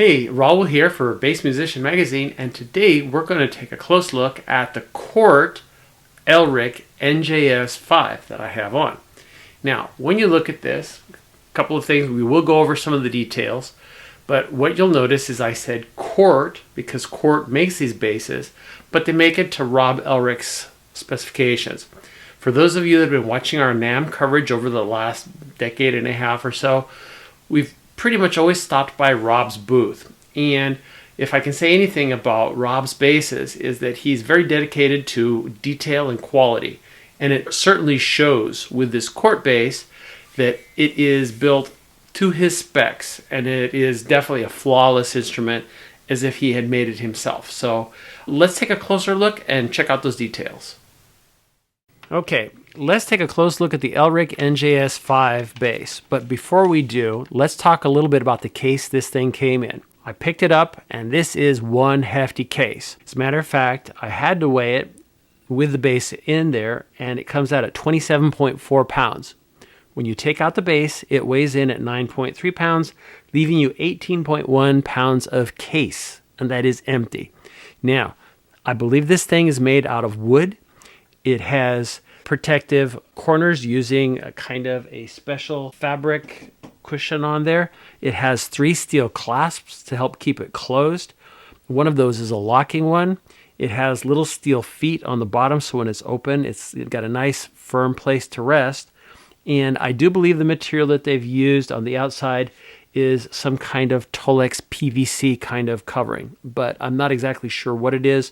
Hey, Raul here for Bass Musician Magazine, and today we're going to take a close look at the Cort Elrick NJS 5 that I have on. Now, when you look at this, a couple of things, we will go over some of the details, but what you'll notice is I said Cort because Cort makes these basses, but they make it to Rob Elrick's specifications. For those of you that have been watching our NAMM coverage over the last decade and a half or so, we've pretty much always stopped by Rob's booth. And if I can say anything about Rob's basses, is that he's very dedicated to detail and quality. And it certainly shows with this Cort bass that it is built to his specs, and it is definitely a flawless instrument, as if he had made it himself. So let's take a closer look and check out those details. Okay, let's take a close look at the Elrick NJS 5 bass. But before we do, let's talk a little bit about the case this thing came in. I picked it up, and this is one hefty case. As a matter of fact, I had to weigh it with the bass in there, and it comes out at 27.4 pounds. When you take out the bass, it weighs in at 9.3 pounds, leaving you 18.1 pounds of case, and that is empty. Now, I believe this thing is made out of wood. It has protective corners using a kind of a special fabric cushion on there. It has 3 steel clasps to help keep it closed. One of those is a locking one. It has little steel feet on the bottom, so when it's open, it's got a nice firm place to rest. And I do believe the material that they've used on the outside is some kind of Tolex PVC kind of covering, but I'm not exactly sure what it is.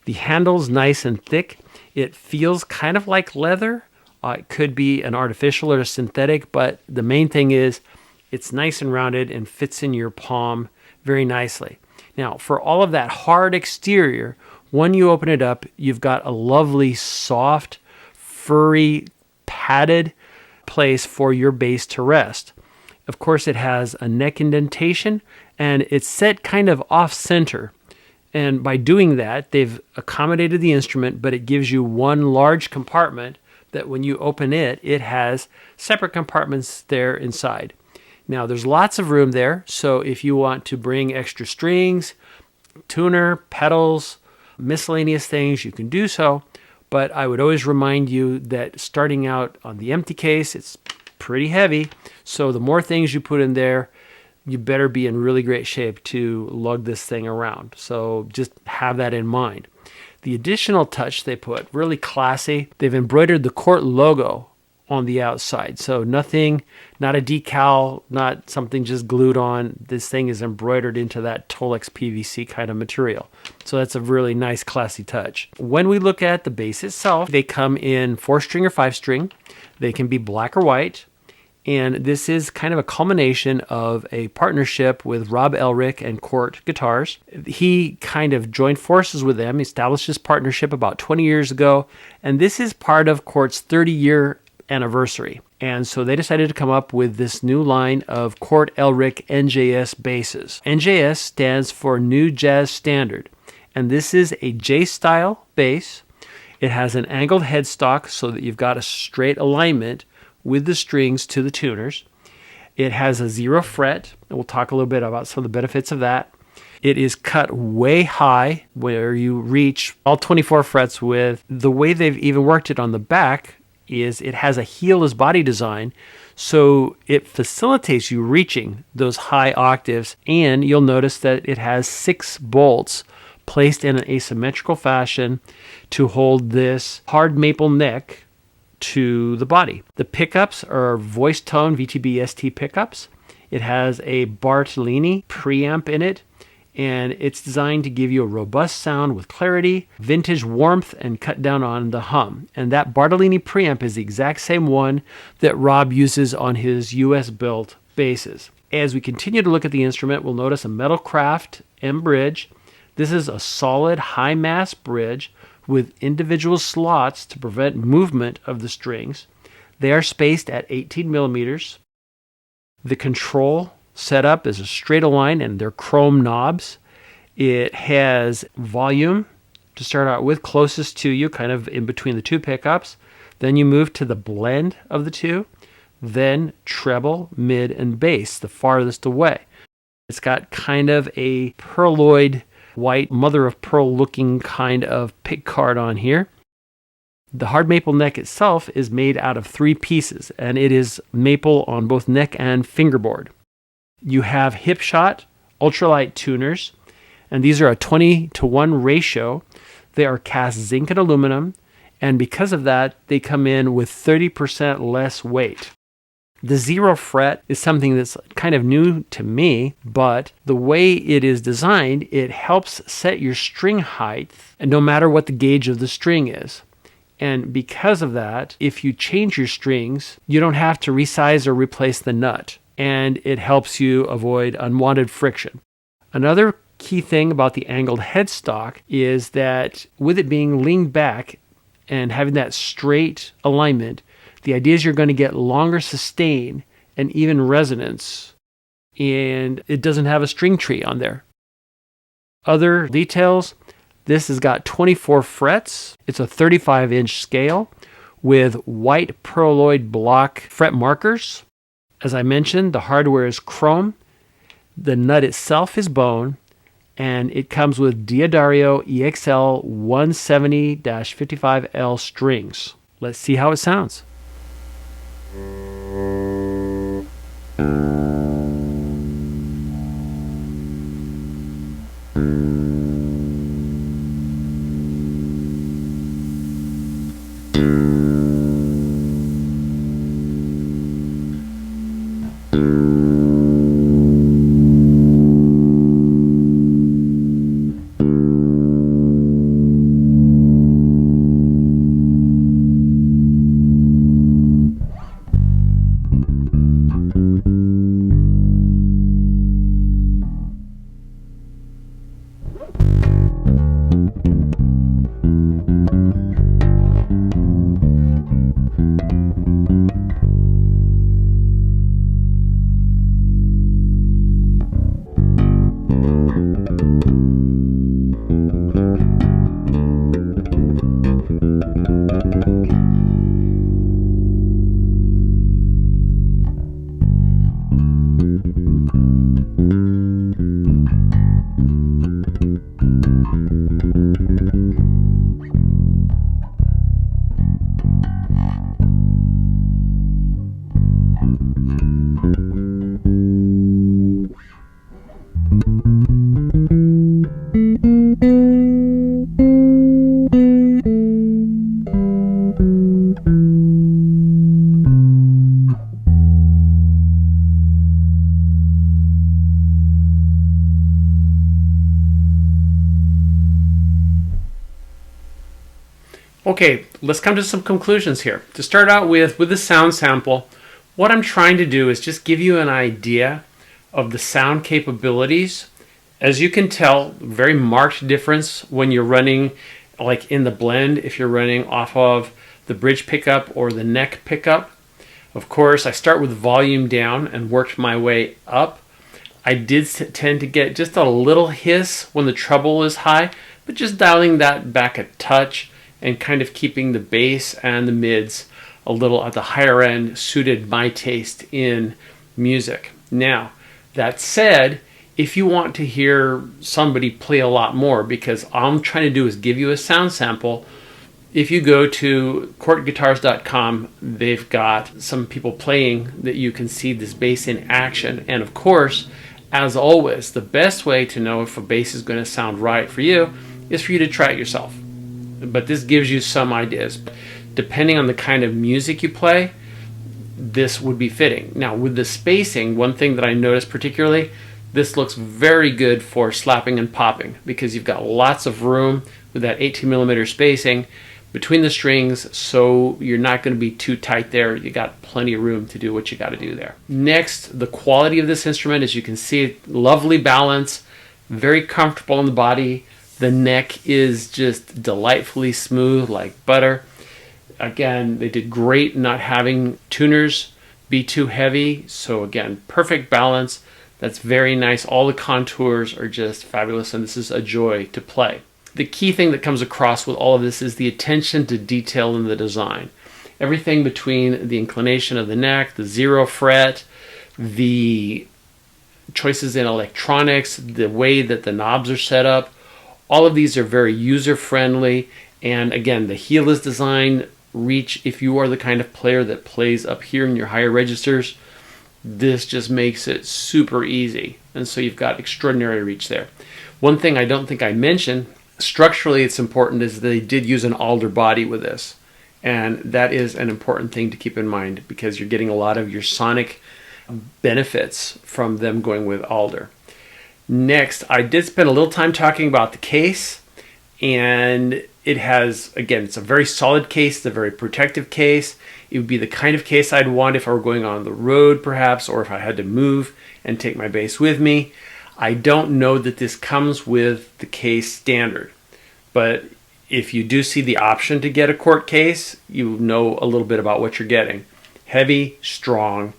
The handle's nice and thick. It feels kind of like leather. It could be an artificial or a synthetic, but the main thing is it's nice and rounded and fits in your palm very nicely. Now, for all of that hard exterior, when you open it up, you've got a lovely, soft, furry, padded place for your bass to rest. Of course, it has a neck indentation, and it's set kind of off-center. And by doing that, they've accommodated the instrument, but it gives you one large compartment that when you open it, it has separate compartments there inside. Now, there's lots of room there, so if you want to bring extra strings, tuner, pedals, miscellaneous things, you can do so. But I would always remind you that starting out on the empty case, it's pretty heavy. So the more things you put in there, you better be in really great shape to lug this thing around. So just have that in mind. The additional touch they put, really classy, they've embroidered the Cort logo on the outside. So nothing, not a decal, not something just glued on. This thing is embroidered into that Tolex PVC kind of material. So that's a really nice, classy touch. When we look at the bass itself, they come in 4-string or 5-string. They can be black or white. And this is kind of a culmination of a partnership with Rob Elrick and Cort Guitars. He kind of joined forces with them, established this partnership about 20 years ago, and this is part of Cort's 30-year anniversary. And so they decided to come up with this new line of Cort Elrick NJS basses. NJS stands for New Jazz Standard, and this is a J-style bass. It has an angled headstock so that you've got a straight alignment with the strings to the tuners. It has a 0 fret, and we'll talk a little bit about some of the benefits of that. It is cut way high where you reach all 24 frets with. The way they've even worked it on the back is it has a heelless body design, so it facilitates you reaching those high octaves, and you'll notice that it has 6 bolts placed in an asymmetrical fashion to hold this hard maple neck to the body. The pickups are voice tone VTB-ST pickups. It has a Bartolini preamp in it, and it's designed to give you a robust sound with clarity, vintage warmth, and cut down on the hum. And that Bartolini preamp is the exact same one that Rob uses on his US-built basses. As we continue to look at the instrument, we'll notice a metal craft M bridge. This is a solid high-mass bridge with individual slots to prevent movement of the strings. They are spaced at 18 millimeters. The control setup is a straight line, and they're chrome knobs. It has volume to start out with, closest to you, kind of in between the 2 pickups. Then you move to the blend of the 2. Then treble, mid, and bass, the farthest away. It's got kind of a pearloid, white, mother of pearl looking kind of pick guard on here. The hard maple neck itself is made out of 3 pieces, and it is maple on both neck and fingerboard. You have hip shot ultralight tuners, and these are a 20-to-1 ratio. They are cast zinc and aluminum, and because of that, they come in with 30% less weight. The 0 fret is something that's kind of new to me, but the way it is designed, it helps set your string height, and no matter what the gauge of the string is. And because of that, if you change your strings, you don't have to resize or replace the nut, and it helps you avoid unwanted friction. Another key thing about the angled headstock is that with it being leaned back and having that straight alignment, the idea is you're going to get longer sustain and even resonance, and it doesn't have a string tree on there. Other details, this has got 24 frets. It's a 35-inch scale with white pearloid block fret markers. As I mentioned, the hardware is chrome. The nut itself is bone, and it comes with D'Addario EXL 170-55L strings. Let's see how it sounds. Okay, let's come to some conclusions here. To start out with the sound sample, what I'm trying to do is just give you an idea of the sound capabilities. As you can tell, very marked difference when you're running like in the blend, if you're running off of the bridge pickup or the neck pickup. Of course, I start with volume down and worked my way up. I did tend to get just a little hiss when the treble is high, but just dialing that back a touch and kind of keeping the bass and the mids a little at the higher end suited my taste in music. Now, that said, if you want to hear somebody play a lot more, because all I'm trying to do is give you a sound sample, if you go to cortguitars.com, they've got some people playing that you can see this bass in action. And of course, as always, the best way to know if a bass is going to sound right for you is for you to try it yourself. But this gives you some ideas. Depending on the kind of music you play, this would be fitting. Now, with the spacing, one thing that I noticed particularly, this looks very good for slapping and popping because you've got lots of room with that 18mm spacing between the strings, so you're not going to be too tight there. You got plenty of room to do what you got to do there. Next, the quality of this instrument, as you can see, lovely balance, very comfortable on the body. The neck is just delightfully smooth like butter. Again, they did great not having tuners be too heavy. So again, perfect balance. That's very nice. All the contours are just fabulous, and this is a joy to play. The key thing that comes across with all of this is the attention to detail in the design. Everything between the inclination of the neck, the 0 fret, the choices in electronics, the way that the knobs are set up. All of these are very user-friendly. And again, the heel is designed reach. If you are the kind of player that plays up here in your higher registers, this just makes it super easy. And so you've got extraordinary reach there. One thing I don't think I mentioned, structurally it's important, is they did use an alder body with this. And that is an important thing to keep in mind because you're getting a lot of your sonic benefits from them going with alder. Next, I did spend a little time talking about the case, and it has, again, it's a very solid case, it's a very protective case. It would be the kind of case I'd want if I were going on the road perhaps, or if I had to move and take my bass with me. I don't know that this comes with the case standard, but if you do see the option to get a Cort case, you know a little bit about what you're getting. Heavy, strong,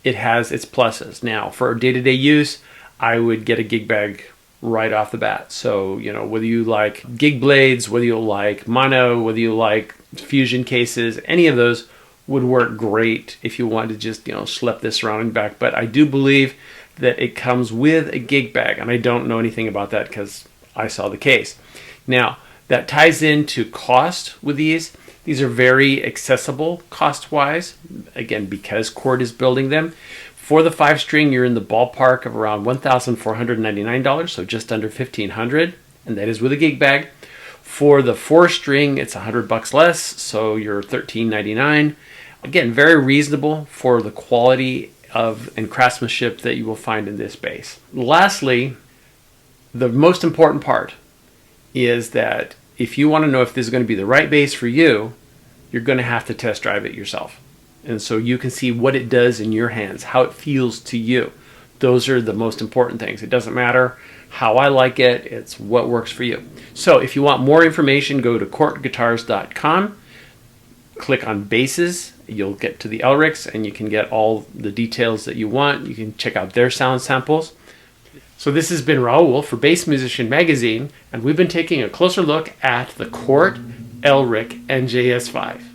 it has its pluses. Now, for day-to-day use, I would get a gig bag right off the bat. So, you know, whether you like gig blades, whether you like mono, whether you like fusion cases, any of those would work great if you wanted to just, you know, slip this around and back. But I do believe that it comes with a gig bag, and I don't know anything about that because I saw the case. Now, that ties into cost with these. These are very accessible cost-wise, again, because Cort is building them. For the 5-string, you're in the ballpark of around $1,499, so just under $1,500, and that is with a gig bag. For the 4-string, it's $100 less, so you're $1,399. Again, very reasonable for the quality of and craftsmanship that you will find in this bass. Lastly, the most important part is that if you want to know if this is going to be the right bass for you, you're going to have to test drive it yourself. And so you can see what it does in your hands, how it feels to you. Those are the most important things. It doesn't matter how I like it, it's what works for you. So if you want more information, go to cortguitars.com, click on basses, you'll get to the Elricks, and you can get all the details that you want. You can check out their sound samples. So this has been Raul for Bass Musician Magazine, and we've been taking a closer look at the Cort Elrick NJS 5.